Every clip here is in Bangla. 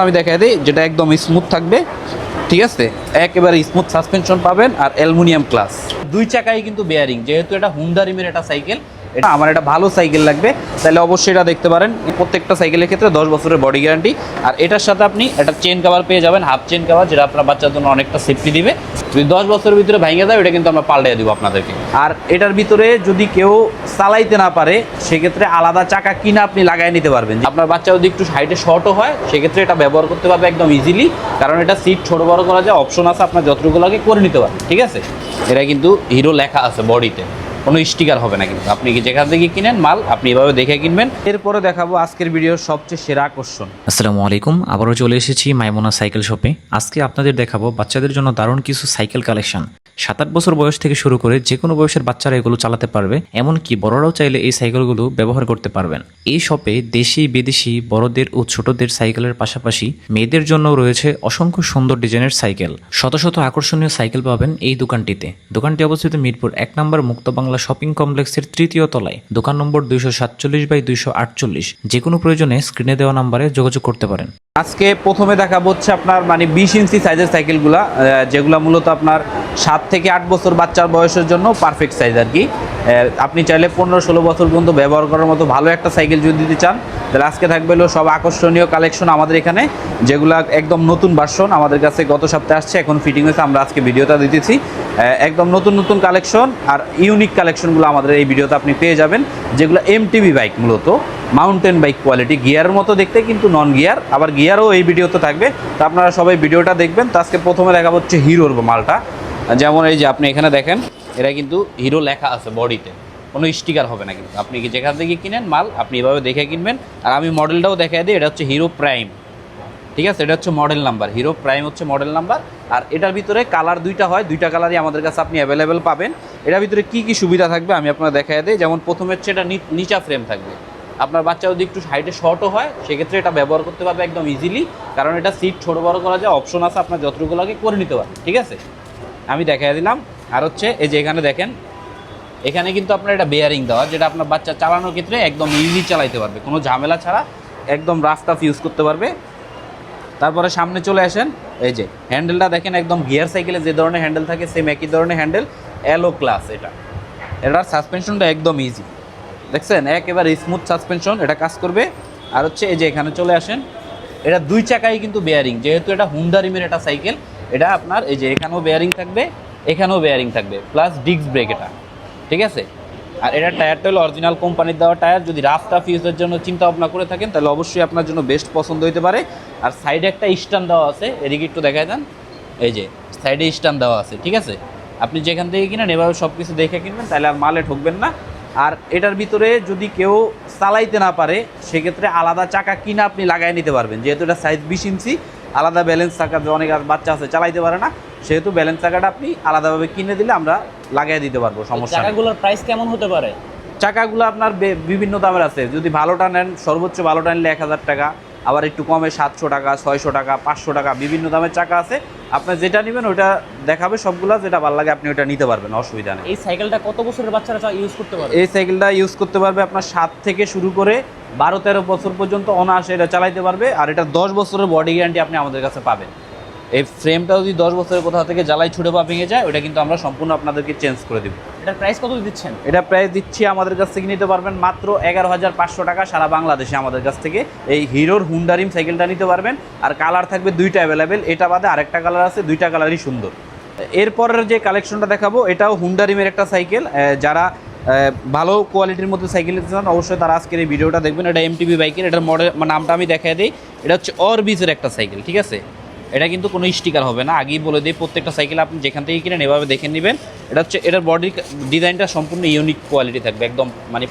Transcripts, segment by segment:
আমি দেখাই দিই, যেটা একদম স্মুথ থাকবে, ঠিক আছে, একেবারে স্মুথ সাসপেনশন পাবেন আর অ্যালুমিনিয়াম ক্লাস। দুই চাকায় কিন্তু বেয়ারিং, যেহেতু এটা হুন্ডা রিমের একটা সাইকেল, এটা আমার এটা ভালো সাইকেল লাগবে তাহলে অবশ্যই এটা দেখতে পারেন। প্রত্যেকটা সাইকেলের ক্ষেত্রে 10 বছরের বডি গ্যারান্টি। আর এটার সাথে আপনি একটা চেন কভার পেয়ে যাবেন, হাফ চেন কভার, যেটা আপনার বাচ্চার জন্য অনেকটা সেফটি দিবে। যদি 10 বছরের ভিতরে ভেঙে যায় ওটা কিন্তু আমরা পাল্টে দিব আপনাদেরকে। আর এটার ভিতরে যদি কেউ চালাইতে না পারে সেক্ষেত্রে আলাদা চাকা কিনা আপনি লাগাই নিতে পারবেন। আপনার বাচ্চা যদি একটু হাইটে শর্টও হয় সেক্ষেত্রে এটা ব্যবহার করতে পারবে একদম ইজিলি, কারণ এটা সিট ছোট বড় করা যায়, অপশন আছে, আপনার যতটুকু লাগে করে নিতে পারবেন, ঠিক আছে। এটা কিন্তু হিরো লেখা আছে বডিতে, কোনো স্টিকার হবে না, কিন্তু আপনি যেখান থেকে কিনেন মাল আপনি এভাবে দেখে কিনবেন। এরপরে দেখাবো আজকের ভিডিওর সবচেয়ে সেরা আকর্ষণ। আসসালামু আলাইকুম, আবারও চলে এসেছি মাইমুনা সাইকেল শপে। আজকে আপনাদের দেখাবো বাচ্চাদের জন্য দারুণ কিছু সাইকেল কালেকশন। 7-8 বছর বয়স থেকে শুরু করে যে কোনো বয়সের বাচ্চারা এগুলো চালাতে পারবে, এমনকি বড়রাও চাইলে এই সাইকেলগুলো ব্যবহার করতে পারবেন। এই শপে দেশি বিদেশি বড়দের ও ছোটদের সাইকেলের পাশাপাশি মেয়েদের জন্য রয়েছে অসংখ্য সুন্দর ডিজাইনের সাইকেল। শত শত আকর্ষণীয় সাইকেল পাবেন এই দোকানটিতে। দোকানটি অবস্থিত মিরপুর 1 নম্বর মুক্ত বাংলা শপিং কমপ্লেক্সের 3য় তলায়, দোকান নম্বর 247/248। যে কোনো প্রয়োজনে স্ক্রিনে দেওয়া নাম্বারে যোগাযোগ করতে পারেন। আজকে প্রথমে দেখাবো হচ্ছে আপনার 20 ইঞ্চি সাইজের সাইকেলগুলা, যেগুলো মূলত আপনার 7 থেকে 8 বছর বাচ্চার বয়সের জন্য পারফেক্ট সাইজ আর কি। আপনি চাইলে 15-16 বছর পর্যন্ত ব্যবহার করার মতো ভালো একটা সাইকেল যদি দিতে চান তাহলে আজকে থাকবে হলো সব আকর্ষণীয় কালেকশন আমাদের এখানে, যেগুলো একদম নতুন ভার্সন আমাদের কাছে গত সপ্তাহে আসছে, এখন ফিটিং হয়েছে, আমরা আজকে ভিডিওটা দিতেছি। একদম নতুন নতুন কালেকশন আর ইউনিক কালেকশনগুলো আমাদের এই ভিডিওতে আপনি পেয়ে যাবেন, যেগুলো এমটিবি বাইক, মূলত মাউন্টেন বাইক কোয়ালিটি, গিয়ারের মতো দেখতে কিন্তু নন গিয়ার, আবার গিয়ারও এই ভিডিওতে থাকবে। তো আপনারা সবাই ভিডিওটা দেখবেন। তো আজকে প্রথমে দেখা হচ্ছে হিরোর মালটা, যেমন এই যে আপনি এখানে দেখেন, এরা কিন্তু হিরো লেখা আছে বডিতে, কোনো স্টিকার হবে না, কিন্তু আপনি যেখান থেকে কিনেন মাল আপনি এভাবে দেখে কিনবেন। আর আমি মডেলটাও দেখাই দিই, এটা হচ্ছে হিরো প্রাইম, ঠিক আছে, এটা হচ্ছে মডেল নাম্বার, হিরো প্রাইম হচ্ছে মডেল নাম্বার। আর এটার ভিতরে কালার দুইটা হয়, দুইটা কালারই আমাদের কাছে আপনি অ্যাভেলেবেল পাবেন। এটার ভিতরে কি কি সুবিধা থাকবে আমি আপনার দেখাই দিই। যেমন প্রথমে হচ্ছে এটা নিচা ফ্রেম থাকবে, আপনার বাচ্চা যদি একটু হাইটে শর্টও হয় সেক্ষেত্রে এটা ব্যবহার করতে পারবে একদম ইজিলি, কারণ এটা সিট ছোট বড় করা যায়, অপশন আছে, আপনার যতটুকু লাগে করে নিতে পারবে, ঠিক আছে। আমি দেখাই দিলাম। আর হচ্ছে এই যে এখানে দেখেন, এখানে কিন্তু আপনার এটা বেয়ারিং দেওয়া, যেটা আপনার বাচ্চা চালানোর ক্ষেত্রে একদম ইজি চালাইতে পারবে, কোনো ঝামেলা ছাড়া একদম রাফ টাফ ইউজ করতে পারবে। তারপরে সামনে চলে আসেন, এই যে হ্যান্ডেলটা দেখেন, একদম গিয়ার সাইকেলে যে ধরনের হ্যান্ডেল থাকে সেম একই ধরনের হ্যান্ডেল, এলো ক্লাস। এটার সাসপেনশনটা একদম ইজি, দেখছেন, একেবারে স্মুথ সাসপেনশন, এটা কাজ করবে। আর হচ্ছে এই যে এখানে চলে আসেন, এটা দুই চাকায় কিন্তু বেয়ারিং, যেহেতু এটা হুন্ডা রিমের একটা সাইকেল, এটা আপনার এই যে এখানেও বেয়ারিং থাকবে, এখানেও বেয়ারিং থাকবে, প্লাস ডিস্ক ব্রেক এটা, ঠিক আছে। আর এটা টায়ারটা হলো অরিজিনাল কোম্পানির দেওয়া টায়ার। যদি রাফ টাফ ইউজের জন্য চিন্তা ভাবনা করে থাকেন তাহলে অবশ্যই আপনার জন্য বেস্ট পছন্দ হতে পারে। আর সাইডে একটা স্ট্যান্ড দেওয়া আছে, এদিকে একটু দেখায় দেন, এই যে সাইডে স্ট্যান্ড দেওয়া আছে, ঠিক আছে। আপনি যেখান থেকে কিনেন এভাবে সব কিছু দেখে কিনবেন, তাহলে আর মালে ঠকবেন না। আর এটার ভিতরে যদি কেউ চালাইতে না পারে সেক্ষেত্রে আলাদা চাকা কিনা আপনি লাগাই নিতে পারবেন, যেহেতু এটা সাইজ 20 ইঞ্চি, আলাদা ব্যালেন্স চাকা, অনেক বাচ্চা আছে চালাইতে পারে না, সেহেতু ব্যালেন্স চাকাটা আপনি আলাদাভাবে কিনে দিলে আমরা লাগাই দিতে পারবো, সমস্যা নেই। চাকাগুলোর প্রাইস কেমন হতে পারে? চাকাগুলো আপনার বিভিন্ন দামের আছে, যদি ভালোটা নেন সর্বোচ্চ ভালোটা নিলে 1000 টাকা, আবার একটু কমে 700 টাকা, 600 টাকা, 500 টাকা, বিভিন্ন দামের চাকা আছে। আপনি যেটা নেবেন ওটা দেখাবে সবগুলা, যেটা ভালো লাগে আপনি ওটা নিতে পারবেন, অসুবিধা নেই। এই সাইকেলটা কত বছরের বাচ্চারা ইউজ করতে পারবে? এই সাইকেলটা ইউজ করতে পারবে আপনার 7 থেকে শুরু করে 12-13 বছর পর্যন্ত অনায়াসে এটা চালাইতে পারবে। আর এটা 10 বছরের বডি গ্যারান্টি আপনি আমাদের কাছে পাবেন। এই ফ্রেমটা যদি 10 বছরের কোথাও থেকে জ্বালাই ছুটে বা ভেঙে যায় ওটা কিন্তু আমরা সম্পূর্ণ আপনাদেরকে চেঞ্জ করে দেবো। এটার প্রাইস কত দিচ্ছেন? এটা প্রাইস দিচ্ছি আমাদের কাছ থেকে নিতে পারবেন মাত্র 11,500 টাকা, সারা বাংলাদেশে আমাদের কাছ থেকে এই হিরোর হুন্ডা রিম সাইকেলটা নিতে পারবেন। আর কালার থাকবে দুইটা অ্যাভেলেবেল, এটা বাদে আরেকটা কালার আছে, দুইটা কালারই সুন্দর। এরপরের যে কালেকশনটা দেখাবো এটাও হুন্ডা রিমের একটা সাইকেল, যারা ভালো কোয়ালিটির মধ্যে সাইকেল নিতে চান অবশ্যই তারা আজকের এই ভিডিওটা দেখবেন। এটা এমটিবি বাইকের, এটার মডেল নামটা আমি দেখাই দিই, এটা হচ্ছে অরবিজের একটা সাইকেল, ঠিক আছে। এটা কিন্তু কোনো স্টিকার হবে না, আগেই বলে দিই, প্রত্যেকটা সাইকেল আপনি যেখান থেকে কিনেন এভাবে দেখে নেবেন। এটা হচ্ছে এটার বডির ডিজাইনটা সম্পূর্ণ ইউনিক কোয়ালিটি থাকবে, একদম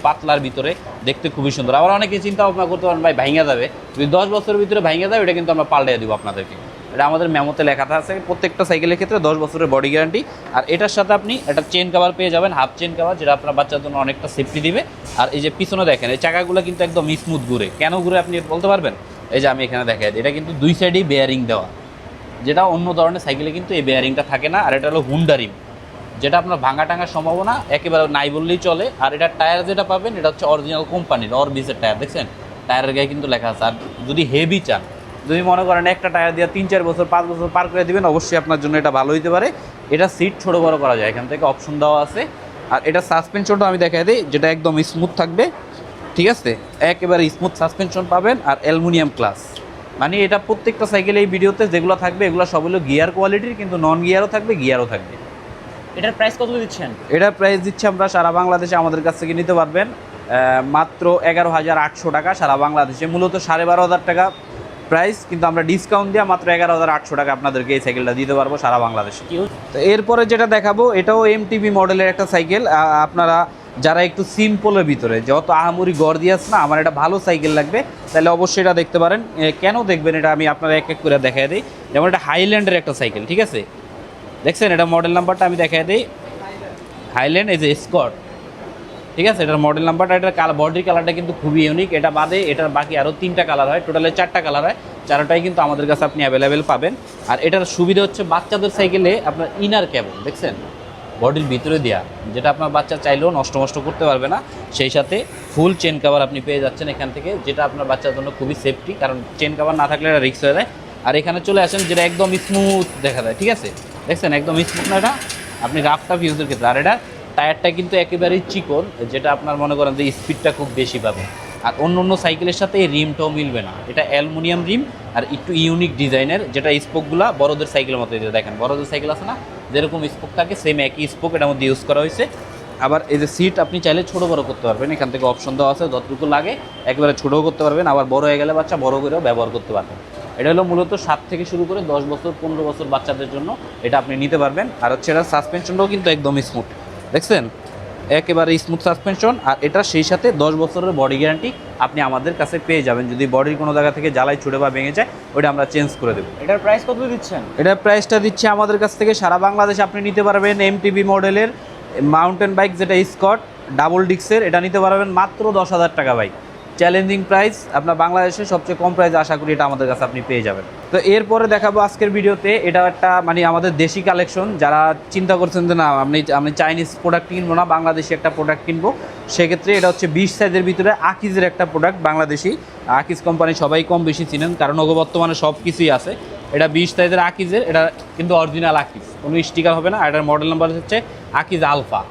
পাতলার ভিতরে দেখতে খুবই সুন্দর। আবার অনেকে চিন্তা ভাবনা করতে পারেন ভাই ভাঙা যাবে, যদি 10 বছরের ভিতরে ভাঙা যায় ওটা কিন্তু আমরা পাল্টে দেবো আপনাদেরকে। এটা আমাদের মেমোতে লেখা আছে, প্রত্যেকটা সাইকেলের ক্ষেত্রে 10 বছরের বডি গ্যারান্টি। আর এটার সাথে আপনি একটা চেন কভার পেয়ে যাবেন, হাফ চেন কভার, যেটা আপনার বাচ্চার জন্য অনেকটা সেফটি দিবে। আর এই যে পিছনে দেখেন, এই চাকাগুলো কিন্তু একদম স্মুথ ঘুরে, কেন ঘুরে আপনি বলতে পারবেন? এই যে আমি এখানে দেখাই দিই, এটা কিন্তু দুই সাইডেই বেয়ারিং দেওয়া, যেটা অন্য ধরনের সাইকেলে কিন্তু এই বেয়ারিংটা থাকে না। আর এটা হলো হুন্ডা রিম, যেটা আপনার ভাঙা টাঙার সম্ভাবনা একেবারে নাই বললেই চলে। আর এটা টায়ার যেটা পাবেন এটা হচ্ছে অরিজিনাল কোম্পানির অরবিজের টায়ার, দেখছেন টায়ারের গায়ে কিন্তু লেখা আছে। আর যদি হেভি চান যদি মনে করেন একটা টায়ার দিয়ে 3-4 বছর 5 বছর পার করে দিবেন, অবশ্যই আপনার জন্য এটা ভালো হতে পারে। এটা সিট ছোট বড় করা যায়, এখান থেকে অপশন দেওয়া আছে। আর এটা সাসপেনশনটা আমি দেখাই দিই, যেটা একদম স্মুথ থাকবে, ঠিক আছে, একেবারে স্মুথ সাসপেনশন পাবেন। আর অ্যালুমিনিয়াম ক্লাস, মানে এটা প্রত্যেকটা সাইকেলে এই ভিডিওতে যেগুলো থাকবে এগুলো সব হলো গিয়ার কোয়ালিটির, কিন্তু নন গিয়ারও থাকবে, গিয়ারও থাকবে। এটার প্রাইস কত দিচ্ছেন? এটার প্রাইস দিচ্ছি আমরা সারা বাংলাদেশে আমাদের কাছ থেকে নিতে পারবেন মাত্র 11,800 টাকা সারা বাংলাদেশে। মূলত 12,500 টাকা প্রাইস, কিন্তু আমরা ডিসকাউন্ট দিয়ে মাত্র 11,800 টাকা আপনাদেরকে এই সাইকেলটা দিতে পারবো সারা বাংলাদেশে। তো এরপরে যেটা দেখাবো এটাও এমটিবি মডেলের একটা সাইকেল। আপনারা যারা একটু সিম্পলের ভিতরে, যত আহামরি গড় দিয়েছে না, আমার এটা ভালো সাইকেল লাগবে, তাহলে অবশ্যই এটা দেখতে পারেন। কেন দেখবেন এটা আমি আপনারা এক এক করে দেখাই দিই। যেমন এটা হাইল্যান্ডের একটা সাইকেল, ঠিক আছে, দেখছেন এটা মডেল নাম্বারটা আমি দেখাই দিই, হাইল্যান্ড এই যে স্কট, ঠিক আছে, এটার মডেল নাম্বারটা। এটার বডির কালারটা কিন্তু খুবই ইউনিক। এটা বাদে এটার বাকি আরও 3টা কালার হয়, টোটালে 4টা কালার হয়, 4টাই কিন্তু আমাদের কাছে আপনি অ্যাভেলেবেল পাবেন। আর এটার সুবিধা হচ্ছে বাচ্চাদের সাইকেলে আপনার ইনার কেবল দেখছেন বডির ভিতরে দেওয়া, যেটা আপনার বাচ্চা চাইলেও নষ্ট করতে পারবে না। সেই সাথে ফুল চেন কাভার আপনি পেয়ে যাচ্ছেন এখান থেকে, যেটা আপনার বাচ্চার জন্য খুবই সেফটি, কারণ চেন কাভার না থাকলে এটা রিস্ক হয়ে যায়। আর এখানে চলে আসেন যেটা একদম স্মুথ দেখা যায়, ঠিক আছে, দেখছেন একদম স্মুথ না এটা, আপনি রাফ টাফ ইউজের ক্ষেত্রে। আর এটা টায়ারটা কিন্তু একেবারেই চিকন, যেটা আপনার মনে করেন যে স্পিডটা খুব বেশি পাবে। আর অন্য সাইকেলের সাথে এই রিমটাও মিলবে না, এটা অ্যালুমিনিয়াম রিম আর একটু ইউনিক ডিজাইনের, যেটা স্পোকগুলো বড়দের সাইকেলের মতো দেখেন, বড়দের সাইকেল আছে না যেরকম স্পোক থাকে, সেম একই স্পোক এটার মধ্যে ইউজ করা হয়েছে। আবার এই যে সিট আপনি চাইলে ছোটো বড়ো করতে পারবেন, এখান থেকে অপশন দেওয়া আছে, যতটুকু লাগে একেবারে ছোটোও করতে পারবেন, আবার বড় হয়ে গেলে বাচ্চা বড় করেও ব্যবহার করতে পারবেন। এটা হলো মূলত 7 থেকে শুরু করে 10 বছর 15 বছর বাচ্চাদের জন্য এটা আপনি নিতে পারবেন। আর হচ্ছে এটা সাসপেনশনটাও কিন্তু একদম স্মুথ, দেখছেন একেবারে স্মুথ সাসপেনশন। আর এটা সেই সাথে 10 বছরের বডি গ্যারান্টি আপনি আমাদের কাছে পেয়ে যাবেন। যদি বডির কোনো জায়গা থেকে জ্বালাই ছুটে বা ভেঙে যায়, ওটা আমরা চেঞ্জ করে দেবো। এটার প্রাইস কত দিচ্ছেন? এটার প্রাইসটা দিচ্ছে আমাদের কাছ থেকে সারা বাংলাদেশে আপনি নিতে পারবেন এমটিবি মডেলের মাউন্টেন বাইক, যেটা স্কট ডাবল ডিক্সের, এটা নিতে পারবেন মাত্র 10,000 টাকা বাইক। চ্যালেঞ্জিং প্রাইস, আপনার বাংলাদেশের সবচেয়ে কম প্রাইস, আশা করি এটা আমাদের কাছে আপনি পেয়ে যাবেন। তো এরপরে দেখাবো আজকের ভিডিওতে এটা একটা মানে আমাদের দেশি কালেকশন। যারা চিন্তা করছেন যে না আমি চাইনিজ প্রোডাক্ট কিনবো না, বাংলাদেশি একটা প্রোডাক্ট কিনবো, সেক্ষেত্রে এটা হচ্ছে 20 সাইজের ভিতরে আকিজের একটা প্রোডাক্ট, বাংলাদেশি আকিজ কোম্পানি সবাই কম বেশি চিনেন, কারণ ওগো বর্তমানে সব কিছুই আছে। এটা 20 সাইজের আকিজের, এটা কিন্তু অরিজিনাল আকিজ, কোনো স্টিকার হবে না। এটার মডেল নাম্বার হচ্ছে আকিজ আলফা।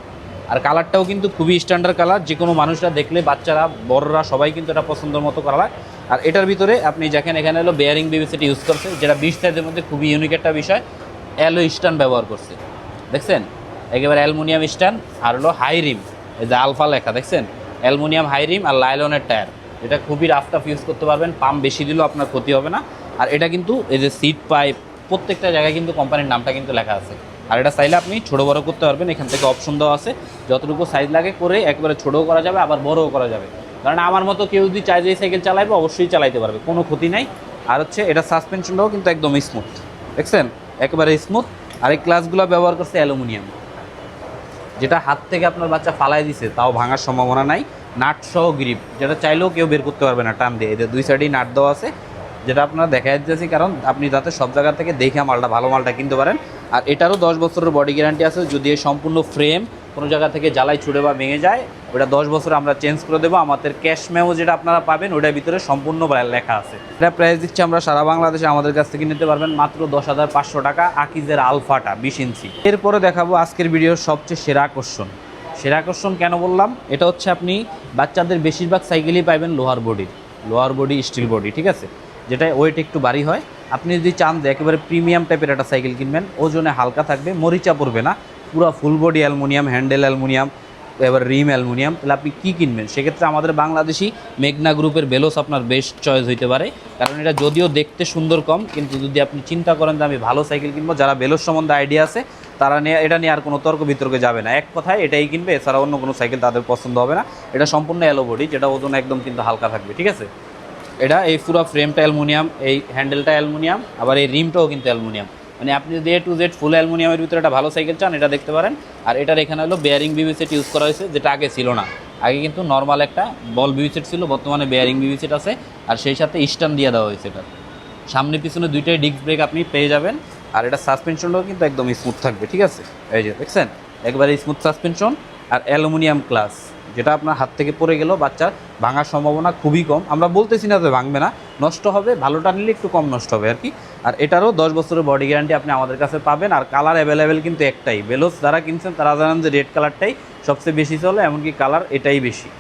আর কালারটাও কিন্তু খুবই স্ট্যান্ডার্ড কালার, যে কোনো মানুষরা দেখলে, বাচ্চারা বড়রা সবাই কিন্তু এটা পছন্দের মতো কালার। আর এটার ভিতরে আপনি দেখেন এখানে হলো বেয়ারিং বিবিসিটি ইউজ করছে, যেটা 20 সাইজের মধ্যে খুবই ইউনিক একটা বিষয়। অ্যালো স্ট্যান্ড ব্যবহার করছে, দেখছেন একেবারে অ্যালুমিনিয়াম স্ট্যান্ড। আর হলো হাই রিম, এই যে আলফা লেখা দেখছেন, অ্যালুমিনিয়াম হাই রিম আর লাইলনের টায়ার, এটা খুবই রাফ টাফ ইউজ করতে পারবেন, পাম্প বেশি দিলেও আপনার ক্ষতি হবে না। আর এটা কিন্তু এই যে সিট পাইপ প্রত্যেকটা জায়গায় কিন্তু কোম্পানির নামটা কিন্তু লেখা আছে। আর এটা চাইলে আপনি ছোটো বড়ো করতে পারবেন, এখান থেকে অপশন দেওয়া আছে, যতটুকু সাইজ লাগে করে একবারে ছোটোও করা যাবে, আবার বড়ও করা যাবে। কারণ আমার মতো কেউ যদি চাই যে সাইকেল চালাইবে, অবশ্যই চালাইতে পারবে, কোনো ক্ষতি নাই। আর হচ্ছে এটা সাসপেনশনটাও কিন্তু একদম স্মুথ, দেখছেন একেবারে স্মুথ। আর এই ক্লাসগুলো ব্যবহার করছে অ্যালুমিনিয়াম, যেটা হাত থেকে আপনার বাচ্চা ফালাই দিছে তাও ভাঙার সম্ভাবনা নাই। নাট সহ গ্রিপ, যেটা চাইলেও কেউ বের করতে পারবে না টান দিয়ে, এদের 2 সাইডেই নাট দেওয়া আছে, যেটা আপনারা দেখা দিতেছি, কারণ আপনি যাতে সব জায়গা থেকে দেখে মালটা ভালো মালটা কিনতে পারেন। আর এটারও 10 বছরের বডি গ্যারান্টি আছে, যদি এই সম্পূর্ণ ফ্রেম কোনো জায়গা থেকে জ্বালাই ছুটে বা ভেঙে যায়, ওটা 10 বছর আমরা চেঞ্জ করে দেবো। আমাদের ক্যাশ মেমো যেটা আপনারা পাবেন, ওটার ভিতরে সম্পূর্ণ লেখা আছে। এটা প্রাইস দিচ্ছে আমরা সারা বাংলাদেশে আমাদের কাছ থেকে নিতে পারবেন মাত্র 10,500 টাকা, আকিজের আলফাটা 20 ইঞ্চি। এরপরে দেখাবো আজকের ভিডিওর সবচেয়ে সেরা আকর্ষণ। সেরা আকর্ষণ কেন বললাম, এটা হচ্ছে আপনি বাচ্চাদের বেশিরভাগ সাইকেলই পাইবেন লোহার বডি স্টিল বডি, ঠিক আছে, যেটা ওয়েট একটু ভারী হয়। আপনি যদি চান যে একেবারে প্রিমিয়াম টাইপের একটা সাইকেল কিনবেন, ওজনে হালকা থাকবে, মরিচা পড়বে না, পুরো full body aluminium, handle aluminium, এবার রিম অ্যালুমিনিয়াম, তাহলে আপনি কী কিনবেন? সেক্ষেত্রে আমাদের বাংলাদেশি মেঘনা গ্রুপের বেলোস আপনার বেস্ট চয়েস হইতে পারে, কারণ এটা যদিও দেখতে সুন্দর কম, কিন্তু যদি আপনি চিন্তা করেন যে আমি ভালো সাইকেল কিনবো, যারা বেলোস সম্বন্ধে আইডিয়া আছে তারা এটা নিয়ে আর কোনো তর্ক বিতর্কে যাবে না, এক কথায় এটাই কিনবে, এছাড়া অন্য কোনো সাইকেল তাদের পছন্দ হবে না। এটা সম্পূর্ণ অ্যালো বডি, যেটা ওজন একদম কিন্তু হালকা থাকবে, ঠিক আছে। এটা এই পুরো ফ্রেমটা অ্যালুমিনিয়াম, এই হ্যান্ডেলটা অ্যালুমিনিয়াম, আবার এই রিমটাও কিন্তু অ্যালুমিনিয়াম, মানে আপনি যদি A to Z ফুল অ্যালুমিনিয়ামের ভিতরে একটা ভালো সাইকেল চান, এটা দেখতে পারেন। আর এটার এখানে হলো বেয়ারিং বিবি সেট ইউজ করা হয়েছে, যেটা আগে ছিল না, আগে কিন্তু নর্মাল একটা বল বিবি সেট ছিল, বর্তমানে বেয়ারিং বিবি সেট আছে। আর সেই সাথে স্ট্যান্ড দিয়ে দেওয়া হয়েছে, এটা সামনে পিছনে দুইটাই ডিস্ক ব্রেক আপনি পেয়ে যাবেন। আর এটা সাসপেনশনটাও কিন্তু একদম স্মুথ থাকবে, ঠিক আছে, এই যে দেখছেন একবারে স্মুথ সাসপেনশন। আর অ্যালুমিনিয়াম ক্লাস, যেটা আপনার হাত থেকে পড়ে গেলেও বাচ্চার ভাঙার সম্ভাবনা খুবই কম। আমরা বলতেছি না যে ভাঙবে না, নষ্ট হবে, ভালোটা নিলে একটু কম নষ্ট হবে আর কি। আর এটারও 10 বছরের বডি গ্যারান্টি আপনি আমাদের কাছে পাবেন। আর কালার অ্যাভেলেবেল কিন্তু একটাই, বেলোস যারা কিনছেন তারা জানেন যে রেড কালারটাই সবচেয়ে বেশি চলে, এমনকি কালার এটাই বেশি।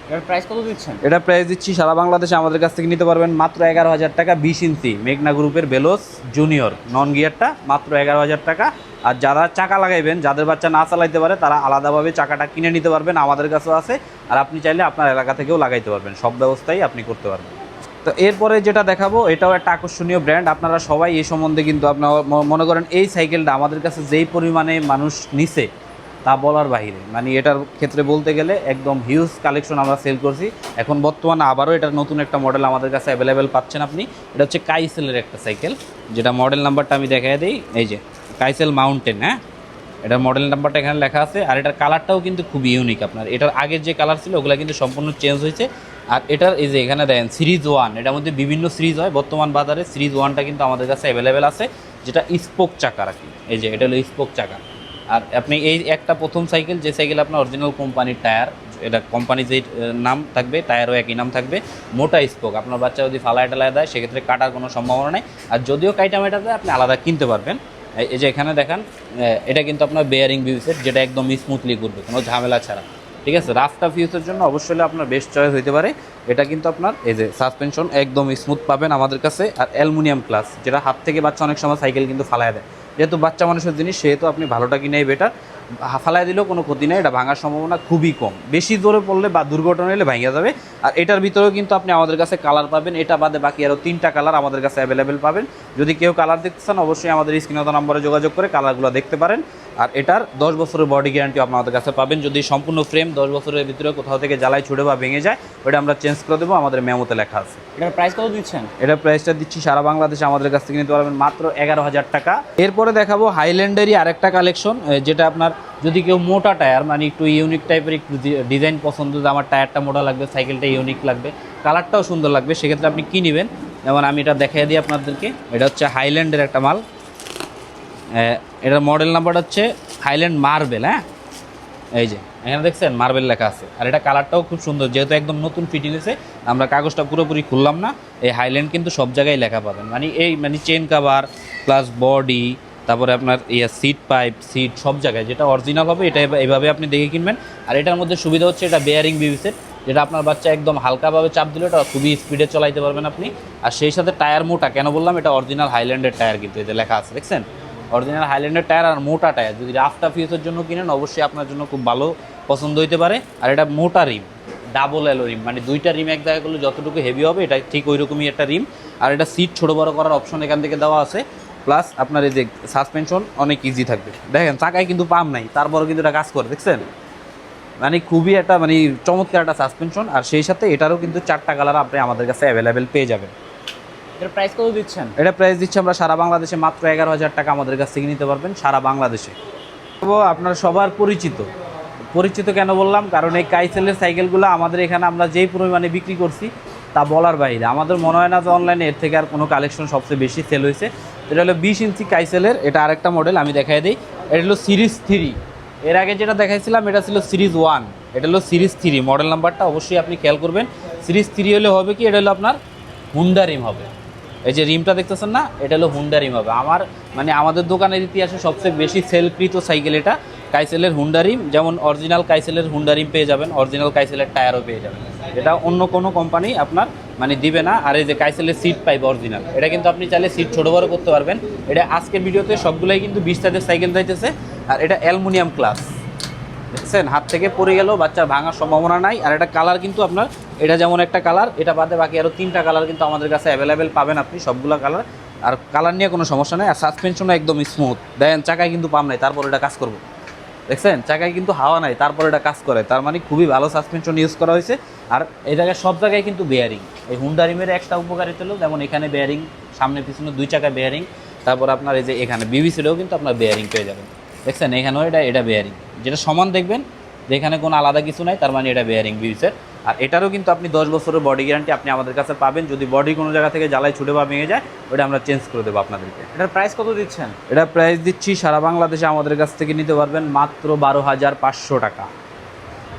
এটার প্রাইস কত দিচ্ছেন? এটা প্রাইস দিচ্ছি সারা বাংলাদেশে আমাদের কাছ থেকে নিতে পারবেন মাত্র 11,000 টাকা। 20 ইঞ্চি মেঘনা গ্রুপের বেলোস জুনিয়র নন গিয়ারটা মাত্র 11,000 টাকা। আর যারা চাকা লাগাইবেন, যাদের বাচ্চা না চালাইতে পারে, তারা আলাদাভাবে চাকাটা কিনে নিতে পারবেন, আমাদের কাছেও আছে। আর আপনি চাইলে আপনার এলাকা থেকেও লাগাইতে পারবেন, সব ব্যবস্থাই আপনি করতে পারবেন। তো এরপরে যেটা দেখাবো এটাও একটা আকর্ষণীয় ব্র্যান্ড। আপনারা সবাই এই সম্বন্ধে কিন্তু আপনারা মনে করেন এই সাইকেলটা আমাদের কাছে যেই পরিমাণে মানুষ নিছে তা বলার বাইরে। মানে এটার ক্ষেত্রে বলতে গেলে একদম হিউজ কালেকশন আমরা সেল করছি। এখন বর্তমানে আবারও এটার নতুন একটা মডেল আমাদের কাছে অ্যাভেলেবেল পাচ্ছেন আপনি। এটা হচ্ছে কাইসেলের একটা সাইকেল, যেটা মডেল নাম্বারটা আমি দেখাই দিই। এই যে কাইসেল মাউন্টেন, হ্যাঁ, এটার মডেল নাম্বারটা এখানে লেখা আছে। আর এটার কালারটাও কিন্তু খুব ইউনিক। আপনার এটার আগের যে কালার ছিল ওগুলো কিন্তু সম্পূর্ণ চেঞ্জ হয়েছে। আর এটার এই যে এখানে দেখেন সিরিজ 1, এটার মধ্যে বিভিন্ন সিরিজ হয়। বর্তমান বাজারে সিরিজ 1টা কিন্তু আমাদের কাছে অ্যাভেলেবেল আছে, যেটা স্পোক চাকা রাখি। এই যে এটা হলো স্পোক চাকা। আর আপনি এই একটা প্রথম সাইকেল, যে সাইকেল আপনার অরিজিনাল কোম্পানির টায়ার, এটা কোম্পানি যে নাম থাকবে টায়ারও একই নাম থাকবে, মোটা স্পোক। আপনার বাচ্চা যদি ফালায় টালায় দেয় সেক্ষেত্রে কাটার কোনো সম্ভাবনা নেই। আর যদিও কাইটা মেটা দেয় আপনি আলাদা কিনতে পারবেন। এই যে এখানে দেখেন, এটা কিন্তু আপনার বেয়ারিং বিউসেট, যেটা একদম স্মুথলি ঘুরবে কোনো ঝামেলা ছাড়া, ঠিক আছে। রাফ টাফ ইউজের জন্য অবশ্যই আপনার বেস্ট চয়েস হতে পারে। এটা কিন্তু আপনার এই যে সাসপেনশন একদম স্মুথ পাবেন আমাদের কাছে। আর অ্যালুমিনিয়াম ক্লাস, যেটা হাত থেকে বাচ্চা অনেক সময় সাইকেল কিন্তু ফালায় দেয়, যেহেতু বাচ্চা মানুষের জিনিস সেহেতু আপনি ভালোটা কিনেই বেটার। ফালায় দিলেও কোনো ক্ষতি নেই, এটা ভাঙার সম্ভাবনা খুবই কম। বেশি জোরে পড়লে বা দুর্ঘটনা হলে ভাঙা যাবে। আর এটার ভিতরেও কিন্তু আপনি আমাদের কাছে কালার পাবেন, এটা বাদে বাকি আরও 3টা কালার আমাদের কাছে অ্যাভেলেবেল পাবেন। যদি কেউ কালার দেখতে চান অবশ্যই আমাদের স্ক্রিনত নম্বরে যোগাযোগ করে কালারগুলো দেখতে পারেন। আর এটার 10 বছরের বডি গ্যারান্টি আপনাদের কাছে পাবেন। যদি সম্পূর্ণ ফ্রেম 10 বছরের ভিতরে কোথাও থেকে জ্বালাই ছুটে বা ভেঙে যায়, ওটা আমরা চেঞ্জ করে দেবো, আমাদের মেমোতে লেখা আছে। এটার প্রাইস কত দিচ্ছেন? এটার প্রাইসটা দিচ্ছি সারা বাংলাদেশে আমাদের কাছ থেকে নিতে পারবেন মাত্র 11,000 টাকা। এরপরে দেখাবো হাইল্যান্ডেরই আরেকটা কালেকশন, যেটা আপনার যদি কেউ মোটা টায়ার, মানে একটু ইউনিক টাইপের একটু ডিজাইন পছন্দ, যে আমার টায়ারটা মোটা লাগবে, সাইকেলটা ইউনিক লাগবে, কালারটাও সুন্দর লাগবে, সেক্ষেত্রে আপনি কী নেবেন। যেমন আমি এটা দেখাই দিই আপনাদেরকে। এটা হচ্ছে হাইল্যান্ডের একটা মাল। এটার মডেল নাম্বারটা হচ্ছে হাইল্যান্ড মার্বেল, হ্যাঁ, এই যে এখানে দেখছেন মার্বেল লেখা আছে। আর এটা কালারটাও খুব সুন্দর, যেহেতু একদম নতুন ফিটিং হয়েছে, আমরা কাগজটা পুরোপুরি খুললাম না। এই হাইল্যান্ড কিন্তু সব জায়গায় লেখা পাবেন, মানে চেন কাভার প্লাস বডি, তারপরে আপনার সিট পাইপ, সিট সব জায়গায় যেটা অরিজিনাল হবে এটা এইভাবে আপনি দেখে কিনবেন। আর এটার মধ্যে সুবিধা হচ্ছে এটা বেয়ারিং বিউসেট, যেটা আপনার বাচ্চা একদম হালকাভাবে চাপ দিলে এটা খুবই স্পিডে চালাইতে পারবেন আপনি। আর সেই সাথে টায়ার মোটা, কেন বললাম, এটা অরিজিনাল হাইল্যান্ডের টায়ার কিন্তু এতে লেখা আছে, দেখছেন, অরিজিনাল হাইল্যান্ডের টায়ার আর মোটা টায়ার। যদি রাফ টাফ ইউজের জন্য কিনেন অবশ্যই আপনার জন্য খুব ভালো পছন্দ হতে পারে। আর এটা মোটা রিম, ডাবল এলো রিম, মানে 2টা রিম এক জায়গায় করলে যতটুকু হেভি হবে এটা ঠিক ওই রকমই একটা রিম। আর এটা সিট ছোটো বড়ো করার অপশন এখান থেকে দেওয়া আছে। প্লাস আপনার এই যে সাসপেনশন অনেক ইজি থাকবে। দেখেন চাকায় কিন্তু পাম্প নাই, তারপরেও কিন্তু এটা কাজ করে, দেখছেন, মানে খুবই একটা মানে চমৎকার একটা সাসপেনশন। আর সেই সাথে এটারও কিন্তু 4টা কালার আপনি আমাদের কাছে অ্যাভেলেবেল পেয়ে যাবেন। এটার প্রাইস কত দিচ্ছেন? এটা প্রাইস দিচ্ছি আমরা সারা বাংলাদেশে মাত্র 11,000 টাকা আমাদের কাছ থেকে নিতে পারবেন সারা বাংলাদেশে। আপনার সবার পরিচিত কেন বললাম, কারণ এই কাইসেলের সাইকেলগুলো আমাদের এখানে আমরা যেই পরিমাণে বিক্রি করছি তা বলার বাইরে। আমাদের মনে হয় না যে অনলাইনে এর থেকে আর কোনো কালেকশন সবচেয়ে বেশি সেল হয়েছে। এটা হলো 20 ইঞ্চি কাইসেলের, এটা আরেকটা মডেল আমি দেখাই দিই। এটা হলো সিরিজ 3। এর আগে যেটা দেখাইছিলাম এটা ছিল সিরিজ 1, এটা হলো সিরিজ 3। মডেল নাম্বারটা অবশ্যই আপনি খেয়াল করবেন। সিরিজ 3 হলে হবে কি, এটা হলো আপনার হুন্ডা রিম হবে। এই যে রিমটা দেখতেছেন না, এটা হলো হুন্ডা রিম হবে। আমাদের দোকানের ইতিহাসে সবচেয়ে বেশি সেলকৃত সাইকেল এটা কাইসেলের হুন্ডা রিম। যেমন অরিজিনাল কাইসেলের হুন্ডা রিম পেয়ে যাবেন, অরিজিনাল কাইসেলের টায়ারও পেয়ে যাবেন, এটা অন্য কোনো কোম্পানি আপনার দিবে না। আর এই যে কাইসেলের সিট পাইপ অরিজিনাল, এটা কিন্তু আপনি চাইলে সিট ছোটো বড়ো করতে পারবেন। এটা আজকের ভিডিওতে সবগুলোই কিন্তু 20 সাইজের সাইকেল যাইতেছে। আর এটা অ্যালুমিনিয়াম ক্লাস, দেখছেন, হাত থেকে পড়ে গেলেও বাচ্চার ভাঙার সম্ভাবনা নাই। আর এটা কালার কিন্তু আপনার, এটা যেমন একটা কালার, এটা বাদে বাকি আরও 3টা কালার কিন্তু আমাদের কাছে অ্যাভেলেবেল পাবেন আপনি, সবগুলো কালার। আর কালার নিয়ে কোনো সমস্যা নেই। আর সাসপেনশনও একদম স্মুথ, দেখেন চাকায় কিন্তু পাম্প নাই, তারপর এটা কাজ করবো, দেখছেন, চাকায় কিন্তু হাওয়া নাই, তারপর এটা কাজ করে। তার মানে খুবই ভালো সাসপেনশন ইউজ করা হয়েছে। আর এই জায়গায় সব জায়গায় কিন্তু বেয়ারিং। এই হুন্ডা রিমের একটা উপকারিতা হলো, যেমন এখানে বেয়ারিং, সামনে পিছনে 2 চাকায় বেয়ারিং। তারপর আপনার এই যে এখানে বিবিসিটাও কিন্তু আপনার বেয়ারিং পেয়ে যাবেন, দেখছেন, এখানেও এটা বেয়ারিং, যেটা সমান দেখবেন যেখানে কোনো আলাদা কিছু নাই, তার মানে এটা বেয়ারিং বিউসের। আর এটারও কিন্তু আপনি 10 বছরের বডি গ্যারান্টি আপনি আমাদের কাছে পাবেন। যদি বডি কোনো জায়গা থেকে জ্বালাই ছুটে বা ভেঙে যায়, ওটা আমরা চেঞ্জ করে দেবো আপনাদেরকে। এটার প্রাইস কত দিচ্ছেন? এটা প্রাইস দিচ্ছি সারা বাংলাদেশে আমাদের কাছ থেকে নিতে পারবেন মাত্র 12,500 টাকা।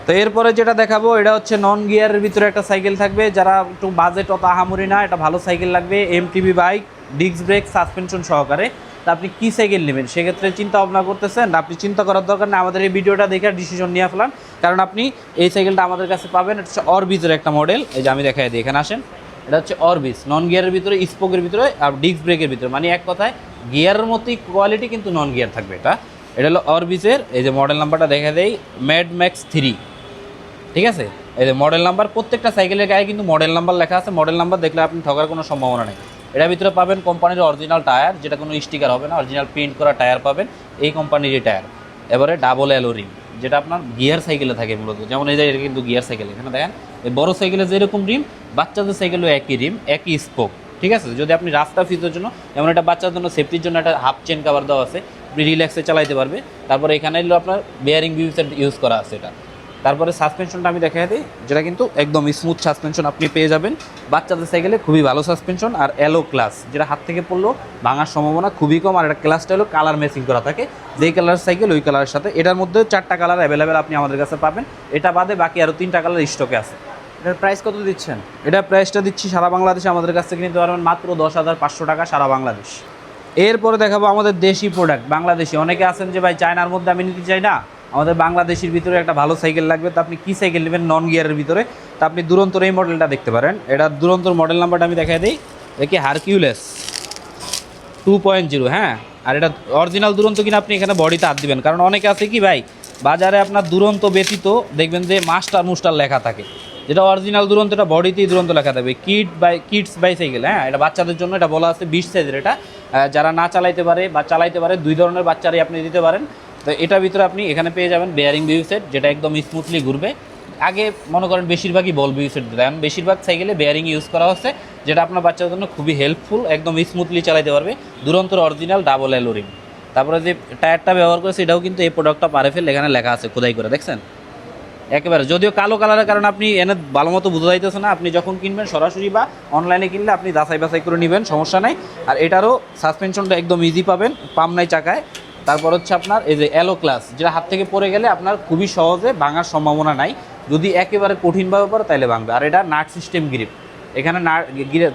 তো এরপরে যেটা দেখাবো এটা হচ্ছে নন গিয়ারের ভিতরে একটা সাইকেল থাকবে, যারা একটু বাজেট অত আহামরি না, এটা ভালো সাইকেল লাগবে, MTB bike, disc brake, suspension সহকারে। তা আপনি কী সাইকেল নেবেন সেক্ষেত্রে চিন্তা ভাবনা করতেছেন, আপনি চিন্তা করার দরকার না, আমাদের এই ভিডিওটা দেখে ডিসিশন নিয়ে ফেলান। কারণ আপনি এই সাইকেলটা আমাদের কাছে পাবেন, এটা হচ্ছে অরবিজের একটা মডেল। এই যে আমি দেখাই দিই, এখানে আসেন, এটা হচ্ছে অরবিজ, নন গিয়ারের ভিতরে, স্পোকের ভিতরে আর ডিস্ক ব্রেকের ভিতরে, মানে এক কথায় গিয়ারের মতোই কোয়ালিটি, কিন্তু নন গিয়ার থাকবে। এটা হলো অরবিজের, এই যে মডেল নাম্বারটা দেখা দেই, ম্যাড ম্যাক্স 3, ঠিক আছে। এই যে মডেল নাম্বার, প্রত্যেকটা সাইকেলের গায়ে কিন্তু মডেল নাম্বার লেখা আছে, মডেল নাম্বার দেখলে আপনি ঠকার কোনো সম্ভাবনা নেই। এটার ভিতরে পাবেন কোম্পানির অরিজিনাল টায়ার, যেটা কোনো স্টিকার হবে না, অরিজিনাল প্রিন্ট করা টায়ার পাবেন, এই কোম্পানিরই টায়ার। এবারে ডাবল অ্যালো রিম, যেটা আপনার গিয়ার সাইকেলে থাকে মূলত, যেমন এই যে এটা কিন্তু গিয়ার সাইকেল, এখানে দেখেন এই বড় সাইকেলে যেরকম রিম, বাচ্চাদের সাইকেলেও একই রিম, একই স্পোক, ঠিক আছে। যদি আপনি রাস্তা ফিজের জন্য, যেমন এটা বাচ্চাদের জন্য সেফটির জন্য একটা হাফ চেন কাভার দেওয়া আছে, আপনি রিল্যাক্সে চালাইতে পারবে। তারপরে এখানে হলো আপনার বেয়ারিং বিউসেট ইউজ করা আছে এটা। তারপরে সাসপেনশনটা আমি দেখাই দিই, যেটা কিন্তু একদম স্মুথ সাসপেনশন আপনি পেয়ে যাবেন বাচ্চাদের সাইকেলে, খুবই ভালো সাসপেনশন। আর অ্যালো ক্লাস, যেটা হাত থেকে পড়লেও ভাঙার সম্ভাবনা খুবই কম। আর এটা ক্লাসটা হলো কালার ম্যাচিং করা থাকে, যেই কালার সাইকেল ওই কালারের সাথে। এটার মধ্যে 4টা কালার অ্যাভেলেবেল আপনি আমাদের কাছে পাবেন, এটা বাদে বাকি আরও 3টা কালার স্টকে আছে। এটার প্রাইস কত দিচ্ছেন? এটা প্রাইসটা দিচ্ছি সারা বাংলাদেশে আমাদের কাছ থেকে নিতে পারবেন মাত্র 10,500 টাকা, সারা বাংলাদেশ। এরপরে দেখাবো আমাদের দেশি প্রোডাক্ট, বাংলাদেশি। অনেকে আছেন যে ভাই চায়নার মধ্যে আমি নিতে চাই না, আমাদের বাংলাদেশের ভিতরে একটা ভালো সাইকেল লাগবে। তো আপনি কী সাইকেল নেবেন নন গিয়ারের ভিতরে? তো আপনি দুরন্তর এই মডেলটা দেখতে পারেন, এটা দুরন্তর মডেল নাম্বারটা আমি দেখাই দিই, দেখি হারকিউলেস 2.0, হ্যাঁ। আর এটা অরিজিনাল দুরন্ত কিনা আপনি এখানে বডিতে হাত দিবেন, কারণ অনেকে আছে কি ভাই, বাজারে আপনার দুরন্ত ব্যতীত দেখবেন যে মাস্টার মুস্টার লেখা থাকে, যেটা অরিজিনাল দুরন্ত, এটা বডিতেই দুরন্ত লেখা থাকবে, কিডস বাইসাইকেল, হ্যাঁ। এটা বাচ্চাদের জন্য, এটা বলা আছে 20 সাইজের। এটা যারা না চালাইতে পারে বা চালাইতে পারে, দুই ধরনের বাচ্চারাই আপনি দিতে পারেন। তো এটার ভিতরে আপনি এখানে পেয়ে যাবেন বেয়ারিং বিউ সেট, যেটা একদম স্মুথলি ঘুরবে। আগে মনে করেন বেশিরভাগই বল বিউ সেট দেন, বেশিরভাগ সাইকেলে বেয়ারিং ইউজ করা হচ্ছে, যেটা আপনার বাচ্চাদের জন্য খুবই হেল্পফুল, একদম স্মুথলি চালাতে পারবে। দুরন্তর অরিজিনাল ডাবল অ্যালো রিম। তারপরে যে টায়ারটা ব্যবহার করেছে, এটাও কিন্তু এই প্রোডাক্টটা পারেফেল, এখানে লেখা আছে খোদাই করে, দেখছেন একেবারে। যদিও কালো কালারের কারণে আপনি এনে ভালো মতো বোঝা যাইতেছে না, আপনি যখন কিনবেন সরাসরি বা অনলাইনে কিনলে আপনি যাচাই বাছাই করে নেবেন, সমস্যা নাই। আর এটারও সাসপেনশনটা একদম ইজি পাবেন, পাম নাই চাকায়। তারপর হচ্ছে আপনার এই যে অ্যালো ক্লাস, যেটা হাত থেকে পড়ে গেলে আপনার খুবই সহজে ভাঙার সম্ভাবনা নাই, যদি একেবারে কঠিনভাবে পড়ে তাহলে ভাঙবে। আর এটা নাট সিস্টেম গ্রিপ, এখানে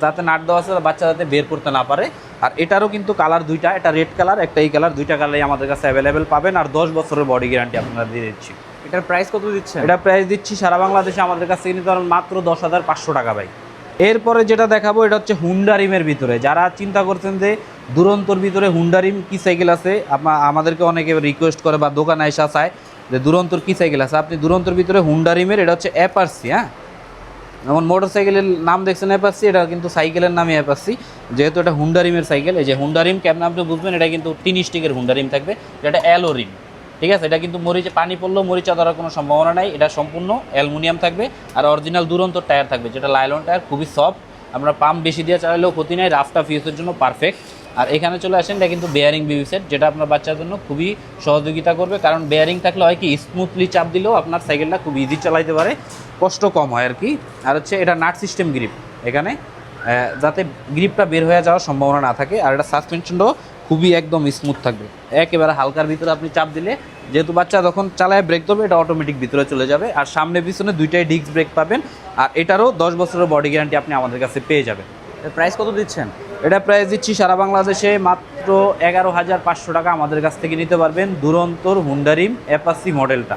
যাতে নাট দেওয়া আছে বাচ্চা যাতে বের করতে না পারে। আর এটারও কিন্তু কালার দুইটা, এটা রেড কালার, একটা এই কালার, দুইটা কালারই আমাদের কাছে অ্যাভেলেবেল পাবেন। আর 10 বছরের বডি গ্যারান্টি আপনারা দিয়ে দিচ্ছি। এটার প্রাইস কত দিচ্ছেন? এটা প্রাইস দিচ্ছি সারা বাংলাদেশে আমাদের কাছ থেকে নিতে পারেন মাত্র 10,500 টাকা ভাই। এরপরে যেটা দেখাবো, এটা হচ্ছে হুন্ডা রিমের ভিতরে। যারা চিন্তা করছেন যে দুরন্তর ভিতরে হুন্ডা রিম কী সাইকেল আছে, আমাদেরকে অনেকে রিকোয়েস্ট করে বা দোকানে এসে চায় যে দুরন্তর কী সাইকেল আছে, আপনি দুরন্তর ভিতরে হুন্ডা রিমের, এটা হচ্ছে অ্যাপারসি, হ্যাঁ। যেমন মোটর সাইকেলের নাম দেখছেন অ্যাপারসি, এটা কিন্তু সাইকেলের নামই অ্যাপারসি, যেহেতু এটা হুন্ডা রিমের সাইকেল। এই যে হুন্ডা রিম কেমন আপনি বুঝবেন, এটা কিন্তু 3 স্টিকের হুন্ডা রিম থাকবে, এটা অ্যালো রিম, ঠিক আছে। এটা কিন্তু মরিচে পানি পড়লেও মরিচা ধরার কোনো সম্ভাবনা নাই, এটা সম্পূর্ণ অ্যালুমিনিয়াম থাকবে। আর অরিজিনাল দুরন্ত টায়ার থাকবে, যেটা লাইলন টায়ার, খুবই সফট, আমরা পাম্প বেশি দিয়ে চালালেও ক্ষতি নাই, রাস্তা ফিউজের জন্য পারফেক্ট। আর এখানে চলে আসেন, এটা কিন্তু বেয়ারিং বিউ সেট, যেটা আপনার বাচ্চার জন্য খুবই সহযোগিতা করবে, কারণ বেয়ারিং থাকলে হয় কি, স্মুথলি চাপ দিলেও আপনার সাইকেলটা খুব ইজি চালাইতে পারে, কষ্ট কম হয় আর কি। আর হচ্ছে এটা নাট সিস্টেম গ্রিপ, এখানে যাতে গ্রিপটা বের হয়ে যাওয়ার সম্ভাবনা না থাকে। আর এটা সাসপেনশনটাও খুবই একদম স্মুথ থাকবে, একেবারে হালকার ভিতরে আপনি চাপ দিলে, যেহেতু বাচ্চা যখন চালায় ব্রেক ধরবে, এটা অটোমেটিক ভিতরে চলে যাবে। আর সামনে পিছনে দুইটাই ডিস্ক ব্রেক পাবেন। আর এটারও 10 বছরের বডি গ্যারান্টি আপনি আমাদের কাছে পেয়ে যাবেন। এর প্রাইস কত দিচ্ছেন? এটা প্রাইস দিচ্ছি সারা বাংলাদেশে মাত্র 11,500 টাকা, আমাদের কাছ থেকে নিতে পারবেন দুরন্তর হুন্ডা রিম অ্যাপাসি মডেলটা।